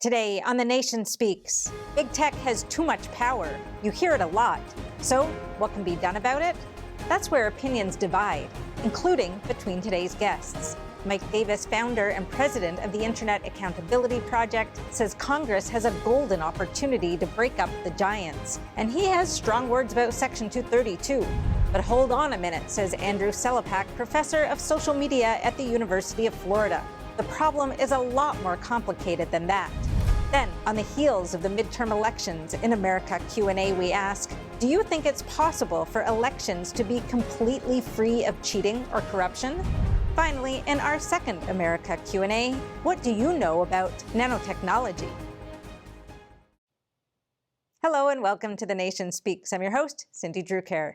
Today on The Nation Speaks, big tech has too much power. You hear it a lot. So what can be done about it? That's where opinions divide, including between today's guests. Mike Davis, founder and president of the Internet Accountability Project, says Congress has a golden opportunity to break up the giants. And he has strong words about Section 232. But hold on a minute, says Andrew Celpak, professor of social media at the University of Florida. The problem is a lot more complicated than that. Then, on the heels of the midterm elections in America Q&A, we ask, do you think it's possible for elections to be completely free of cheating or corruption? Finally, in our second America Q&A, what do you know about nanotechnology? Hello and welcome to The Nation Speaks. I'm your host, Cindy Drucare.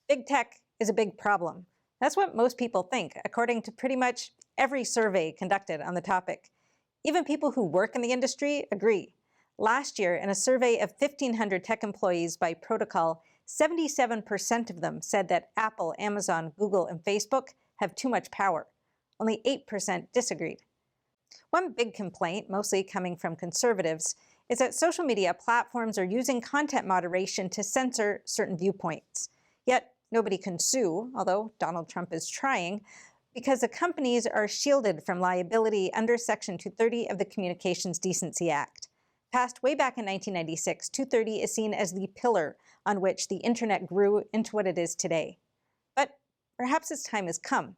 Big tech is a big problem. That's what most people think, according to pretty much every survey conducted on the topic. Even people who work in the industry agree. Last year, in a survey of 1,500 tech employees by Protocol, 77% of them said that Apple, Amazon, Google, and Facebook have too much power. Only 8% disagreed. One big complaint, mostly coming from conservatives, is that social media platforms are using content moderation to censor certain viewpoints. Yet, nobody can sue, although Donald Trump is trying, because the companies are shielded from liability under Section 230 of the Communications Decency Act. Passed way back in 1996, 230 is seen as the pillar on which the internet grew into what it is today. But perhaps its time has come.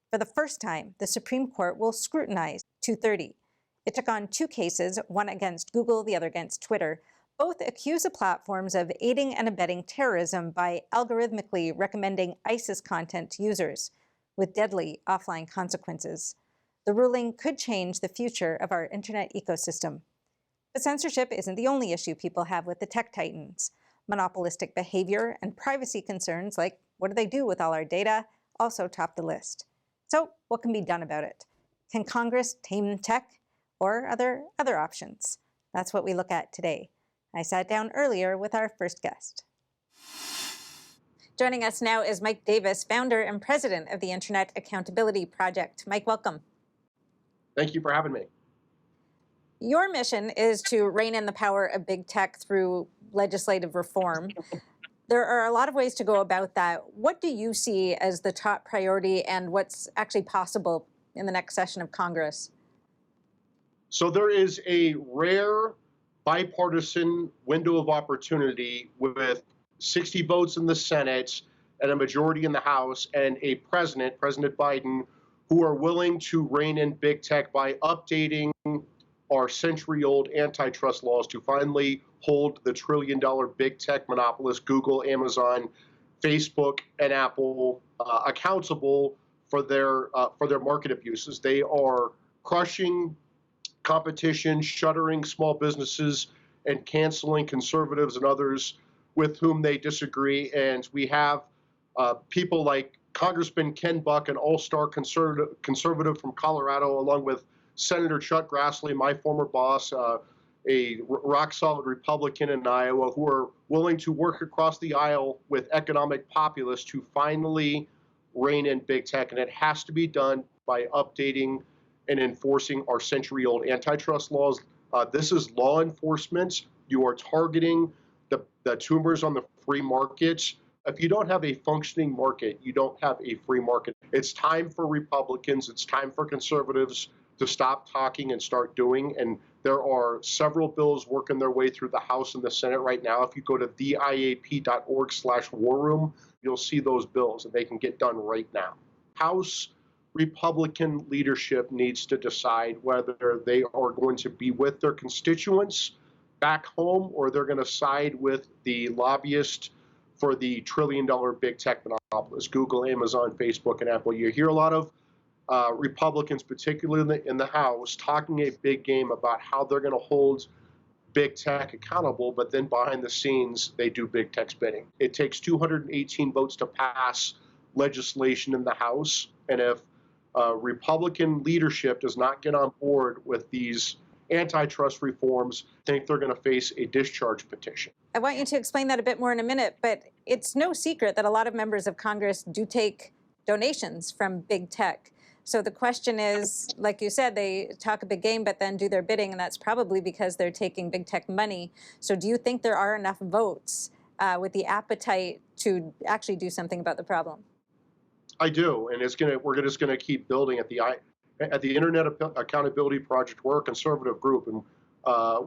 For the first time, the Supreme Court will scrutinize 230. It took on two cases, one against Google, the other against Twitter. Both accuse the platforms of aiding and abetting terrorism by algorithmically recommending ISIS content to users, with deadly offline consequences. The ruling could change the future of our internet ecosystem. But censorship isn't the only issue people have with the tech titans. Monopolistic behavior and privacy concerns, like what do they do with all our data, also top the list. So what can be done about it? Can Congress tame tech, or are there other options? That's what we look at today. I sat down earlier with our first guest. Joining us now is Mike Davis, founder and president of the Internet Accountability Project. Mike, welcome. Thank you for having me. Your mission is to rein in the power of big tech through legislative reform. There are a lot of ways to go about that. What do you see as the top priority and what's actually possible in the next session of Congress? So there is a rare bipartisan window of opportunity with 60 votes in the Senate and a majority in the House and a president, President Biden, who are willing to rein in big tech by updating our century-old antitrust laws to finally hold the trillion-dollar big tech monopolists, Google, Amazon, Facebook, and Apple, accountable for their market abuses. They are crushing competition, shuttering small businesses, and canceling conservatives and others with whom they disagree. And we have people like Congressman Ken Buck, an all-star conservative from Colorado, along with Senator Chuck Grassley, my former boss, a rock-solid Republican in Iowa, who are willing to work across the aisle with economic populists to finally rein in big tech. And it has to be done by updating and enforcing our century-old antitrust laws. This is law enforcement. You are targeting the tumors on the free market. If you don't have a functioning market, you don't have a free market. It's time for Republicans, it's time for conservatives to stop talking and start doing. And there are several bills working their way through the House and the Senate right now. If you go to theiap.org/war room, you'll see those bills, and they can get done right now. House Republican leadership needs to decide whether they are going to be with their constituents back home or they're going to side with the lobbyists for the trillion-dollar big tech monopolists, Google, Amazon, Facebook, and Apple. You hear a lot of Republicans, particularly in the House, talking a big game about how they're going to hold big tech accountable, but then behind the scenes, they do big tech spending. It takes 218 votes to pass legislation in the House, and if Republican leadership does not get on board with these antitrust reforms, I think they're going to face a discharge petition. I want you to explain that a bit more in a minute, but it's no secret that a lot of members of Congress do take donations from big tech. So the question is, like you said, they talk a big game, but then do their bidding, and that's probably because they're taking big tech money. So do you think there are enough votes with the appetite to actually do something about the problem? I do, and we're just gonna keep building at the Internet Accountability Project. We're a conservative group, and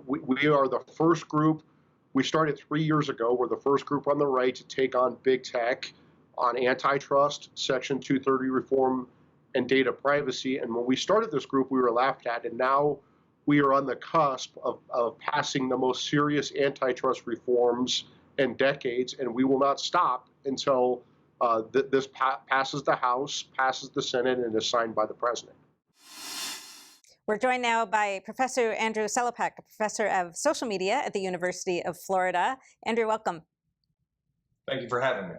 we are the first group. We started 3 years ago. We're the first group on the right to take on big tech, on antitrust, Section 230 reform, and data privacy. And when we started this group, we were laughed at, and now we are on the cusp of passing the most serious antitrust reforms in decades, and we will not stop until this passes the House, passes the Senate, and is signed by the president. We're joined now by Professor Andrew Celpak, a professor of social media at the University of Florida. Andrew, welcome. Thank you for having me.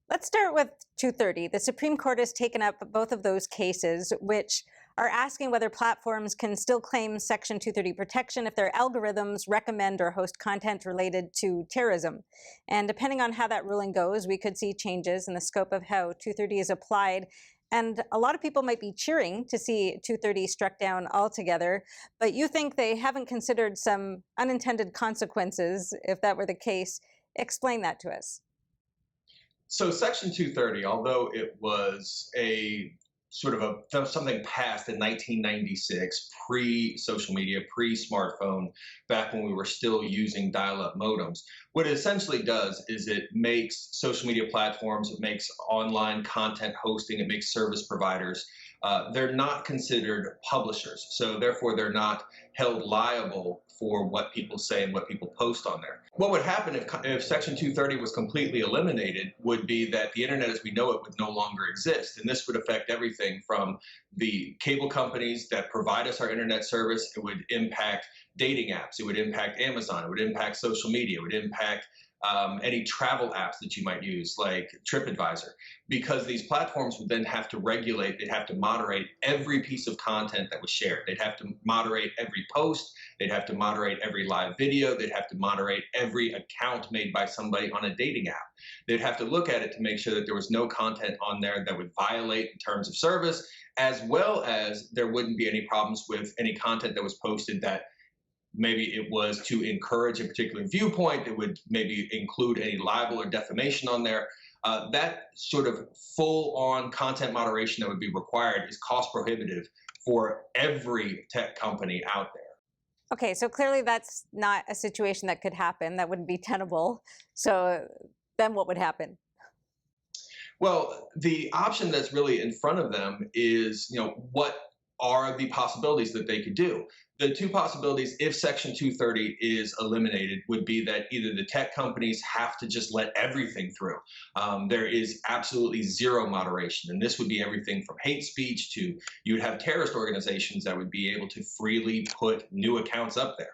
Let's start with 230. The Supreme Court has taken up both of those cases, which are asking whether platforms can still claim Section 230 protection if their algorithms recommend or host content related to terrorism. And depending on how that ruling goes, we could see changes in the scope of how 230 is applied. And a lot of people might be cheering to see 230 struck down altogether, but you think they haven't considered some unintended consequences if that were the case. Explain that to us. So Section 230, although it was a sort of something passed in 1996, pre-social media, pre-smartphone, back when we were still using dial-up modems. What it essentially does is it makes social media platforms, it makes online content hosting, it makes service providers, they're not considered publishers. So therefore, they're not held liable for what people say and what people post on there. What would happen if Section 230 was completely eliminated would be that the internet as we know it would no longer exist. And this would affect everything from the cable companies that provide us our internet service. It would impact dating apps. It would impact Amazon. It would impact social media. It would impact any travel apps that you might use, like TripAdvisor, because these platforms would then have to regulate, they'd have to moderate every piece of content that was shared. They'd have to moderate every post, they'd have to moderate every live video, they'd have to moderate every account made by somebody on a dating app. They'd have to look at it to make sure that there was no content on there that would violate the terms of service, as well as there wouldn't be any problems with any content that was posted that maybe it was to encourage a particular viewpoint that would maybe include any libel or defamation on there. That sort of full-on content moderation that would be required is cost prohibitive for every tech company out there. Okay, so clearly that's not a situation that could happen. That wouldn't be tenable. So then what would happen? Well, the option that's really in front of them is, what are the possibilities that they could do? The two possibilities, if Section 230 is eliminated, would be that either the tech companies have to just let everything through. There is absolutely zero moderation, and this would be everything from hate speech to you would have terrorist organizations that would be able to freely put new accounts up there.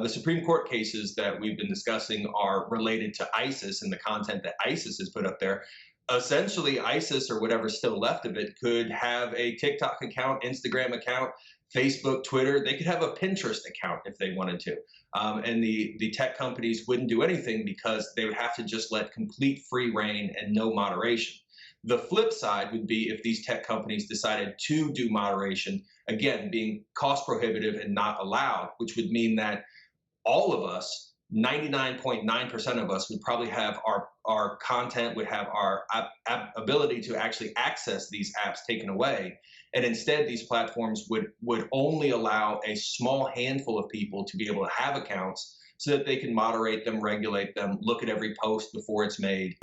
The Supreme Court cases that we've been discussing are related to ISIS and the content that ISIS has put up there. Essentially, ISIS, or whatever's still left of it, could have a TikTok account, Instagram account, Facebook, Twitter. They could have a Pinterest account if they wanted to. And the tech companies wouldn't do anything because they would have to just let complete free reign and no moderation. The flip side would be if these tech companies decided to do moderation, again, being cost prohibitive and not allowed, which would mean that all of us, 99.9% of us would probably have our content, would have our ability to actually access these apps taken away. And instead, these platforms would only allow a small handful of people to be able to have accounts so that they can moderate them, regulate them, look at every post before it's made.